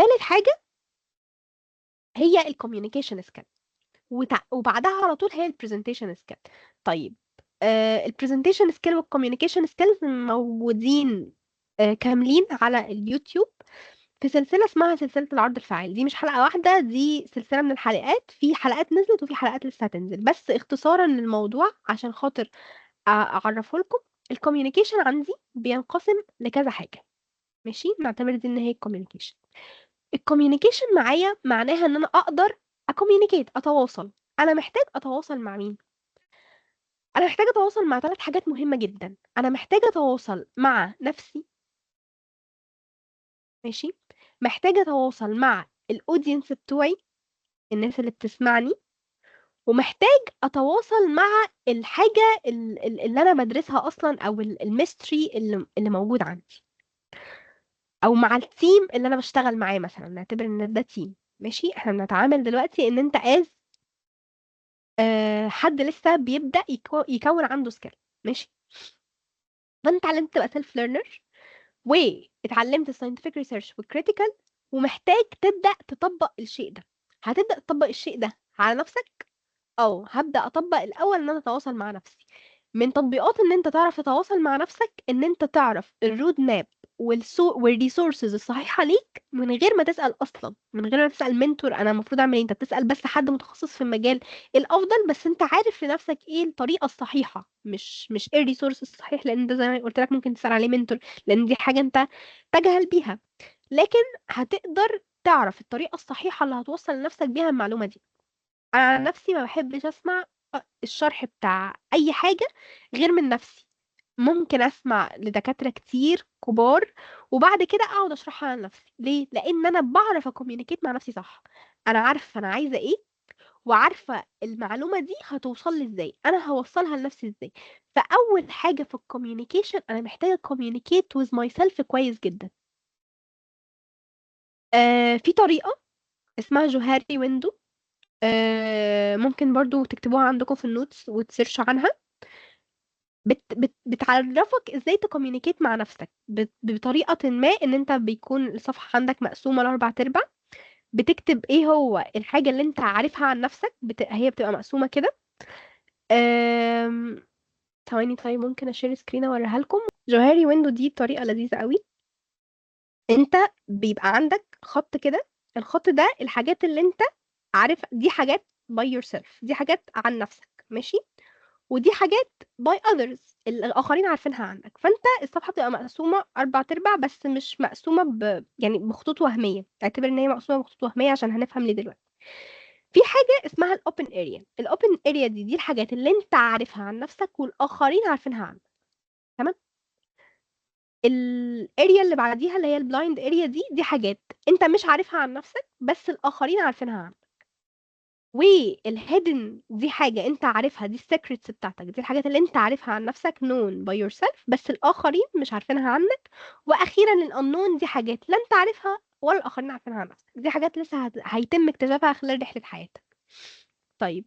تالت حاجه هي الكوميونيكيشن سكيل، وبعدها على طول هي البرزنتيشن سكيل. طيب البرزنتيشن سكيل والكوميونيكيشن سكيلز موجودين كاملين على اليوتيوب في سلسلة اسمها سلسلة العرض الفعال. دي مش حلقة واحدة، دي سلسلة من الحلقات، في حلقات نزلت وفي حلقات لسه هتنزل. بس اختصارا للموضوع عشان خاطر اعرفه لكم، الكوميونيكيشن عندي بينقسم لكذا حاجة. ماشي، نعتبر دي ان هي الكوميونيكيشن. الكوميونيكيشن معايا معناها ان انا اقدر اكوميونيكيت، اتواصل. انا محتاج اتواصل مع مين؟ انا محتاجه اتواصل مع ثلاث حاجات مهمه جدا. انا محتاجه اتواصل مع نفسي، ماشي، محتاجه اتواصل مع الاودينس بتوعي، الناس اللي بتسمعني، ومحتاج اتواصل مع الحاجه اللي انا بدرسها اصلا، او الميستري اللي موجود عندي، او مع التيم اللي انا بشتغل معاه. مثلا نعتبر ان ده تيم. ماشي، احنا بنتعامل دلوقتي ان انت حد لسه بيبدأ يكون عنده سكيل. ماشي، فانت اتعلمت تبقى سيلف ليرنر، واتعلمت الساينتفك ريسيرش والكريتيكال، ومحتاج تبدأ تطبق الشيء ده. هتبدأ تطبق الشيء ده على نفسك، او هبدأ اطبق الاول ان انا اتواصل مع نفسي. من تطبيقات ان انت تعرف تتواصل مع نفسك ان انت تعرف الرود ماب والريسورسز الصحيحة ليك من غير ما تسأل اصلا، من غير ما تسأل منتور انا المفروض اعمل ايه. انت بتسأل بس حد متخصص في المجال الافضل، بس انت عارف لنفسك ايه الطريقة الصحيحة، مش ايه الريسورس الصحيح، لان ده زي ما قلت لك ممكن تسأل عليه منتور، لان دي حاجة انت تجهل بيها. لكن هتقدر تعرف الطريقة الصحيحة اللي هتوصل لنفسك بيها المعلومة دي. انا عن نفسي ما بحبش اسمع الشرح بتاع اي حاجه غير من نفسي. ممكن اسمع لدكاتره كتير كبار، وبعد كده اقعد اشرحها لنفسي. ليه؟ لان انا بعرف اكوميونيكيت مع نفسي صح. انا عارفه انا عايزه ايه، وعارفه المعلومه دي هتوصل لي ازاي، انا هوصلها لنفسي ازاي. فاول حاجه في الكوميونيكيشن انا محتاجه كوميونيكيت with myself كويس جدا. في طريقه اسمها جوهاري ويندو، ممكن برضو تكتبوها عندكم في النوتس وتسيرش عنها. بتعرفك ازاي تكوميونيكيت مع نفسك بطريقة ما، ان انت بيكون الصفحة عندك مقسومة لأربع تربع. بتكتب ايه هو الحاجة اللي انت عارفها عن نفسك، هي بتبقى مقسومة كده. أم... ثواني، طيب ممكن اشير سكرين اوريها لكم. جوهري ويندو دي طريقة لذيذة قوي. انت بيبقى عندك خط كده، الخط ده الحاجات اللي انت عارف، دي حاجات by yourself، دي حاجات عن نفسك. ماشي، ودي حاجات by others الآخرين عارفينها عنك. فأنت الصفحة بتبقى مقسومة أربع تربع، بس مش مقسومة يعني بخطوط وهمية. اعتبر إن هي مقسومة بخطوط وهمية عشان هنفهم ليه دلوقتي. في حاجة اسمها الأوبن اريا. الأوبن اريا دي الحاجات اللي أنت عارفها عن نفسك والآخرين عارفينها عنك. تمام. الاريا اللي بعديها اللي هي البلايند اريا دي حاجات أنت مش عارفها عن نفسك بس الآخرين عارفينها عنك. والهيدن دي حاجة انت عارفها، دي السيكريتس بتاعتك، دي الحاجات اللي انت عارفها عن نفسك known by yourself بس الآخرين مش عارفينها عنك. وأخيرا الأنون دي حاجات لا انت عارفها ولا الآخرين عارفينها عن نفسك، دي حاجات لسه هيتم اكتشافها خلال رحلة حياتك. طيب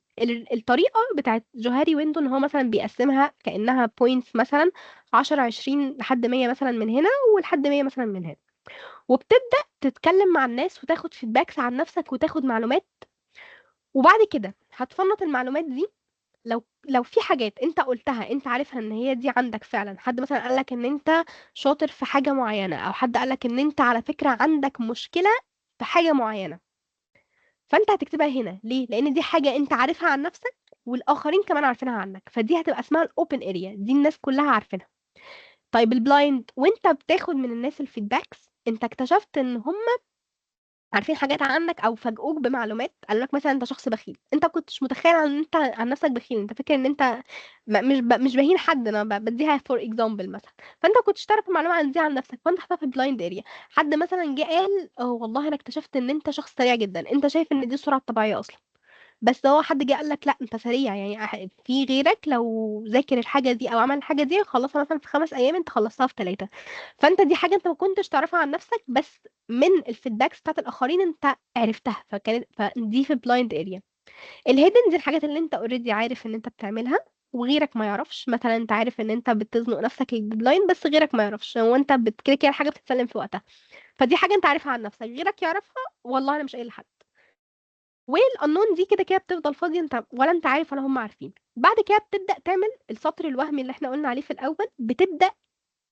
الطريقة بتاعت جوهاري ويندو ان هو مثلا بيقسمها كأنها بوينتس، مثلا 10 20 لحد 100 مثلا من هنا، ولحد 100 مثلا من هنا. وبتبدأ تتكلم مع الناس وتاخد فيدباكس عن نفسك وتاخد معلومات. وبعد كده هتفنط المعلومات دي. لو في حاجات انت قلتها انت عارفها ان هي دي عندك فعلا، حد مثلا قالك ان انت شاطر في حاجة معينة، او حد قالك ان انت على فكرة عندك مشكلة في حاجة معينة، فانت هتكتبها هنا. ليه؟ لان دي حاجة انت عارفها عن نفسك والاخرين كمان عارفينها عنك، فدي هتبقى اسمها الاوبن اريا، دي الناس كلها عارفينها. طيب البلايند، وانت بتاخد من الناس الفيدباكس انت اكتشفت ان هم عارفين حاجات عنك او فاجئوك بمعلومات. قال لك مثلا انت شخص بخيل، انت كنتش متخيل ان انت عن نفسك بخيل، انت فاكر ان انت مش بهين حد، انا بديها فور اكزامبل مثلا. فانت كنتش تعرف المعلومه عن دي عن نفسك، فانت حطها في بلايند اريا. حد مثلا جه قال والله انا اكتشفت ان انت شخص سريع جدا، انت شايف ان دي السرعه الطبيعيه اصلا، بس هو حد جه قال لك لا انت سريع، يعني في غيرك لو ذاكر الحاجه دي او عمل الحاجه دي خلصها مثلا في 5 ايام انت خلصتها في 3. فانت دي حاجه انت ما كنتش تعرفها عن نفسك، بس من الفيدباكس بتاعت الاخرين انت عرفتها، فدي في بلايند اريا. الهيدن دي الحاجات اللي انت اوريدي عارف ان انت بتعملها وغيرك ما يعرفش. مثلا انت عارف ان انت بتزنق نفسك للديدلاين بس غيرك ما يعرفش، هو انت كده كده الحاجه بتتسلم في وقتها. فدي حاجه انت عارفها عن نفسك، غيرك يعرفها والله انا مش قايل لحد. والانون دي كده كده بتفضل فاضيه، انت ولا انت عارف ولا هم عارفين. بعد كده بتبدا تعمل السطر الوهمي اللي احنا قلنا عليه في الاول، بتبدا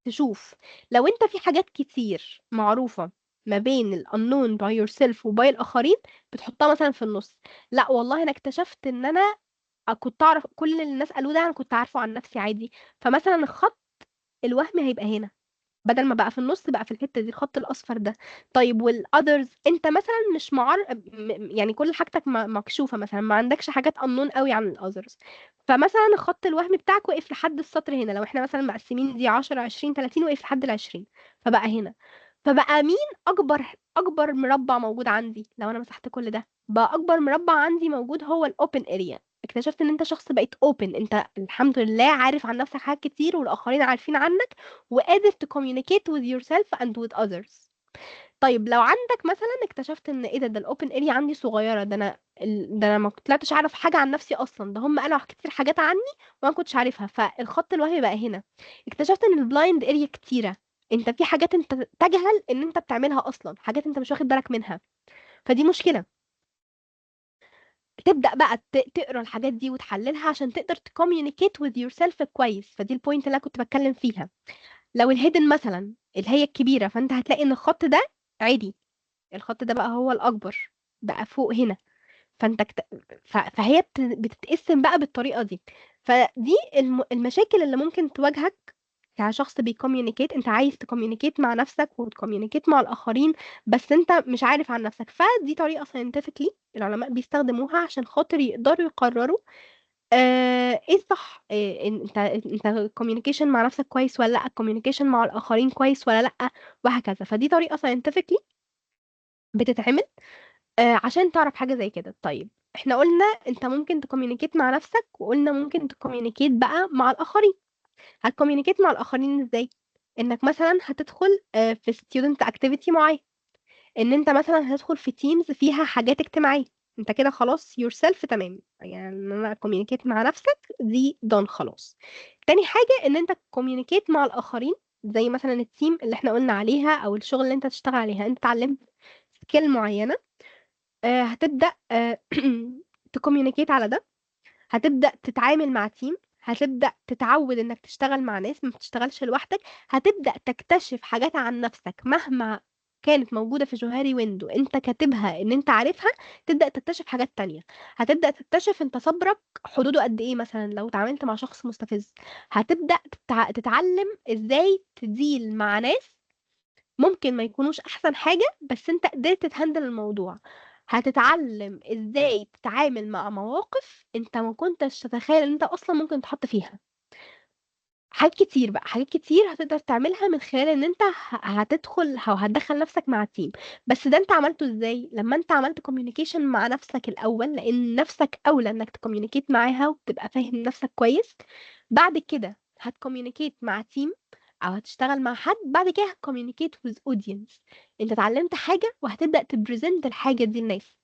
تشوف لو انت في حاجات كتير معروفة ما بين الانون باي yourself سيلف وباي الاخرين، بتحطها مثلا في النص. لا والله انا اكتشفت ان انا كنت اعرف كل اللي الناس قالوه ده، انا كنت عارفه عن نفسي عادي. فمثلا الخط الوهمي هيبقى هنا، بدل ما بقى في النص بقى في الحتة دي الخط الأصفر ده. طيب والاذرز، انت مثلا مش يعني كل حاجتك مكشوفة، مثلا ما عندكش حاجات unknown قوي عن الاذرز. فمثلا الخط الوهمي بتاعك وقف لحد السطر هنا، لو احنا مثلا مقسمين دي 10 20 30 وقف لحد ال 20، فبقى هنا. فبقى مين اكبر مربع موجود عندي لو انا مسحت كل ده؟ بقى اكبر مربع عندي موجود هو الاوبن اريا. اكتشفت ان انت شخص بقيت اوبن، انت الحمد لله عارف عن نفسك حاجات كتير والاخرين عارفين عنك، وقادر to communicate with yourself and with others. طيب لو عندك مثلا اكتشفت ان ايه ده الاوبن اريا عندي صغيره، ده انا ما طلعتش اعرف حاجه عن نفسي اصلا، ده هم قالوا كتير حاجات عني وانا ما كنتش عارفها، فالخط الوهمي بقى هنا. اكتشفت ان البلايند اريا كتيره، انت في حاجات انت تجهل ان انت بتعملها اصلا، حاجات انت مش واخد بالك منها، فدي مشكله. تبدأ بقى تقرا الحاجات دي وتحللها عشان تقدر تكوميونيكيت with yourself كويس. فدي البوينت اللي انا كنت بتكلم فيها. لو الهيدن مثلا اللي هي الكبيرة، فانت هتلاقي ان الخط ده عادي، الخط ده بقى هو الأكبر، بقى فوق هنا. فانت فهي بتتقسم بقى بالطريقة دي. فدي المشاكل اللي ممكن تواجهك كشخص بيكوميونيكيت، انت عايز تكوميونيكيت مع نفسك وتكوميونيكيت مع الآخرين، بس انت مش عارف عن نفسك. فدي طريقة scientifically العلماء بيستخدموها عشان خاطر يقدروا يقرروا ايه الصح، انت الكوميونيكيشن مع نفسك كويس ولا لا، الكوميونيكيشن مع الاخرين كويس ولا لا، وهكذا. فدي طريقه scientifically بتتعمل عشان تعرف حاجه زي كده. طيب احنا قلنا انت ممكن تكوميونيكيت مع نفسك، وقلنا ممكن تكوميونيكيت بقى مع الاخرين. هتكوميونيكيت مع الاخرين ازاي؟ انك مثلا هتدخل في student activity معين، ان انت مثلا هتدخل في تيمز فيها حاجات اجتماعيه، انت كده خلاص yourself تمام، يعني ان انا communicate مع نفسك دي done خلاص. تاني حاجه ان انت communicate مع الاخرين، زي مثلا التيم اللي احنا قلنا عليها او الشغل اللي انت تشتغل عليها، انت اتعلمت سكيل معينه، هتبدا تكوميونيكيت على ده، هتبدأ تتعامل مع تيم، هتبدأ تتعود انك تشتغل مع ناس، ما بتشتغلش لوحدك. هتبدأ تكتشف حاجات عن نفسك مهما كانت موجودة في جوهري ويندو انت كاتبها ان انت عارفها، تبدأ تكتشف حاجات تانية. هتبدأ تكتشف انت صبرك حدوده قد ايه، مثلا لو اتعاملت مع شخص مستفز. هتبدأ تتعلم ازاي تديل مع ناس ممكن ما يكونوش احسن حاجة، بس انت قدرت تهندل الموضوع. هتتعلم ازاي تتعامل مع مواقف انت ما كنتش تتخيل ان انت اصلا ممكن تحط فيها. حاجات كتير بقى، حاجات كتير هتقدر تعملها من خلال ان انت هتدخل او هتدخل نفسك مع التيم. بس ده انت عملته ازاي؟ لما انت عملت كوميونيكيشن مع نفسك الاول، لان نفسك اولى انك تكوميونيكيت معاها وتبقى فاهم نفسك كويس. بعد كده هتكوميونيكيت مع تيم او هتشتغل مع حد، بعد كده هتكوميونيكيت with audience. انت اتعلمت حاجة وهتبدأ تبريزنت الحاجة دي للناس.